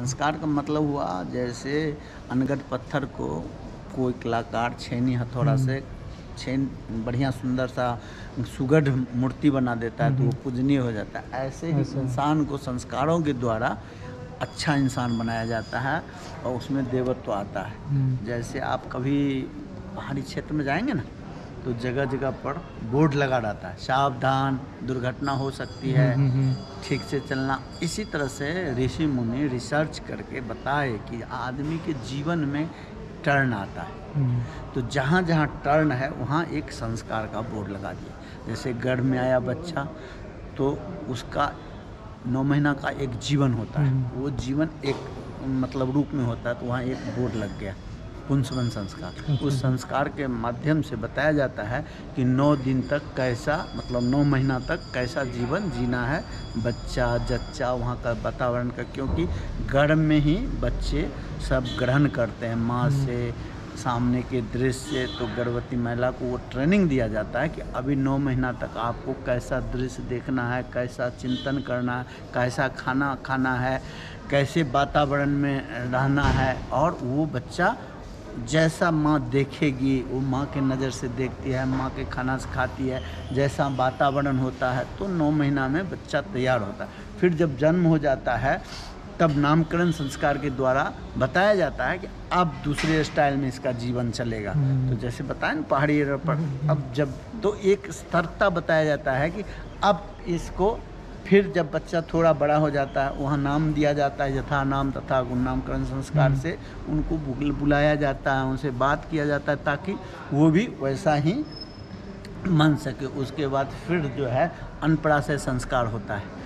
संस्कार का मतलब हुआ जैसे अनगढ़ पत्थर को कोई कलाकार छेनी हथौड़ा से छेन बढ़िया सुंदर सा सुगढ़ मूर्ति बना देता है तो वो पूजनीय हो जाता है। ऐसे ही इंसान को संस्कारों के द्वारा अच्छा इंसान बनाया जाता है और उसमें देवत्व आता है। जैसे आप कभी पहाड़ी क्षेत्र में जाएंगे ना तो जगह जगह पर बोर्ड लगा रहता है, सावधान दुर्घटना हो सकती है, ठीक से चलना। इसी तरह से ऋषि मुनि रिसर्च करके बताए कि आदमी के जीवन में टर्न आता है तो जहाँ जहाँ टर्न है वहाँ एक संस्कार का बोर्ड लगा दिया। जैसे गर्भ में आया बच्चा तो उसका 9 महीना का एक जीवन होता है, वो जीवन एक मतलब रूप में होता है तो वहाँ एक बोर्ड लग गया पुंसवन संस्कार। उस संस्कार के माध्यम से बताया जाता है कि 9 दिन तक कैसा मतलब 9 महीना तक कैसा जीवन जीना है बच्चा जच्चा वहाँ का वातावरण का, क्योंकि गर्भ में ही बच्चे सब ग्रहण करते हैं माँ से सामने के दृश्य। तो गर्भवती महिला को वो ट्रेनिंग दिया जाता है कि अभी 9 महीना तक आपको कैसा दृश्य देखना है, कैसा चिंतन करना है, कैसा खाना खाना है, कैसे वातावरण में रहना है। और वो बच्चा जैसा माँ देखेगी वो माँ के नज़र से देखती है, माँ के खाना से खाती है, जैसा वातावरण होता है तो 9 महीना में बच्चा तैयार होता है। फिर जब जन्म हो जाता है तब नामकरण संस्कार के द्वारा बताया जाता है कि अब दूसरे स्टाइल में इसका जीवन चलेगा। तो जैसे बताएं ना पहाड़ी एरिया पर अब जब तो एक स्तरता बताया जाता है कि अब इसको फिर जब बच्चा थोड़ा बड़ा हो जाता है वहाँ नाम दिया जाता है, यथा नाम तथा गुण। नामकरण संस्कार से उनको बुलाया जाता है, उनसे बात किया जाता है ताकि वो भी वैसा ही मन सके। उसके बाद फिर जो है अन्नप्राशन संस्कार होता है।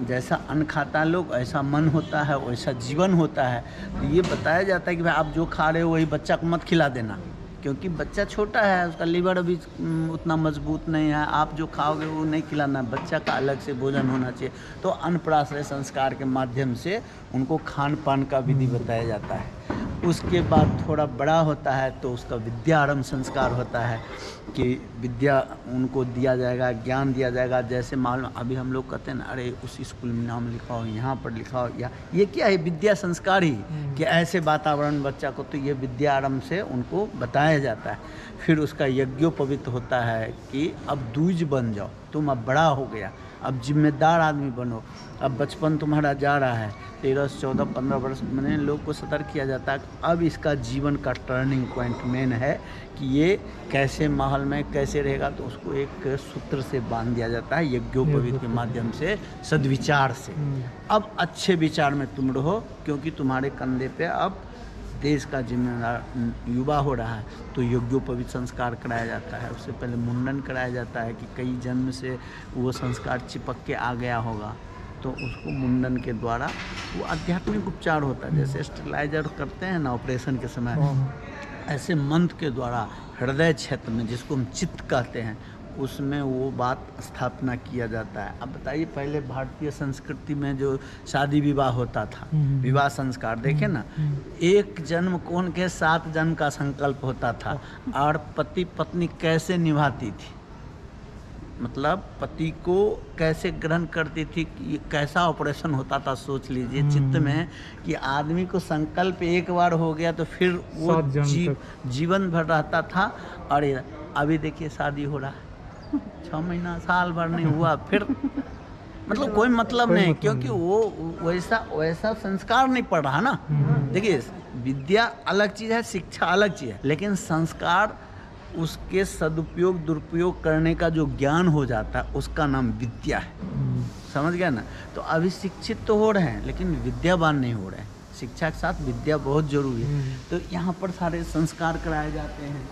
जैसा अन्न खाता है लोग ऐसा मन होता है, वैसा जीवन होता है। तो ये बताया जाता है कि भाई आप जो खा रहे हो वही बच्चा को मत खिला देना, क्योंकि बच्चा छोटा है, उसका लीवर अभी उतना मजबूत नहीं है, आप जो खाओगे वो नहीं खिलाना, बच्चा का अलग से भोजन होना चाहिए। तो अन्नप्राशन संस्कार के माध्यम से उनको खान पान का विधि बताया जाता है। उसके बाद थोड़ा बड़ा होता है तो उसका विद्यारंभ संस्कार होता है कि विद्या उनको दिया जाएगा, ज्ञान दिया जाएगा। जैसे मालूम अभी हम लोग कहते हैं ना, अरे उस स्कूल में नाम लिखाओ, यहाँ पर लिखाओ, या ये क्या है विद्या संस्कार ही कि ऐसे वातावरण बच्चा को, तो ये विद्यारंभ से उनको बताया जाता है। फिर उसका यज्ञोपवीत होता है कि अब दूज बन जाओ, तुम अब बड़ा हो गया, अब जिम्मेदार आदमी बनो, अब बचपन तुम्हारा जा रहा है, 13 से 14 15 वर्ष में लोग को सतर्क किया जाता है। अब इसका जीवन का टर्निंग पॉइंट मेन है कि ये कैसे माहौल में कैसे रहेगा, तो उसको एक सूत्र से बांध दिया जाता है यज्ञोपवीत के माध्यम से, सद्विचार से। अब अच्छे विचार में तुम रहो क्योंकि तुम्हारे कंधे पे अब देश का जिम्मेदार युवा हो रहा है। तो यज्ञोपवीत संस्कार कराया जाता है। उससे पहले मुंडन कराया जाता है कि कई जन्म से वो संस्कार चिपक के आ गया होगा, तो उसको मुंडन के द्वारा वो आध्यात्मिक उपचार होता है। जैसे स्टेलाइजर करते हैं ना ऑपरेशन के समय, ऐसे मंत्र के द्वारा हृदय क्षेत्र में, जिसको हम चित्त कहते हैं, उसमें वो बात स्थापना किया जाता है। अब बताइए पहले भारतीय संस्कृति में जो शादी विवाह होता था, विवाह संस्कार देखे ना, एक जन्म कौन के 7 जन्म का संकल्प होता था। और पति पत्नी कैसे निभाती थी, मतलब पति को कैसे ग्रहण करती थी, कि कैसा ऑपरेशन होता था। सोच लीजिए चित्त में कि आदमी को संकल्प एक बार हो गया तो फिर वो जीवन भर रहता था। और अभी देखिए शादी हो रहा है 6 महीना साल भर नहीं हुआ, फिर मतलब कोई मतलब नहीं, क्योंकि वो वैसा संस्कार नहीं पड़ रहा ना। देखिए विद्या अलग चीज़ है, शिक्षा अलग चीज़ है, लेकिन संस्कार उसके सदुपयोग दुरुपयोग करने का जो ज्ञान हो जाता है उसका नाम विद्या है। समझ गया ना। तो अभी शिक्षित तो हो रहे हैं लेकिन विद्यावान नहीं हो रहे हैं। शिक्षा के साथ विद्या बहुत जरूरी है। तो यहाँ पर सारे संस्कार कराए जाते हैं।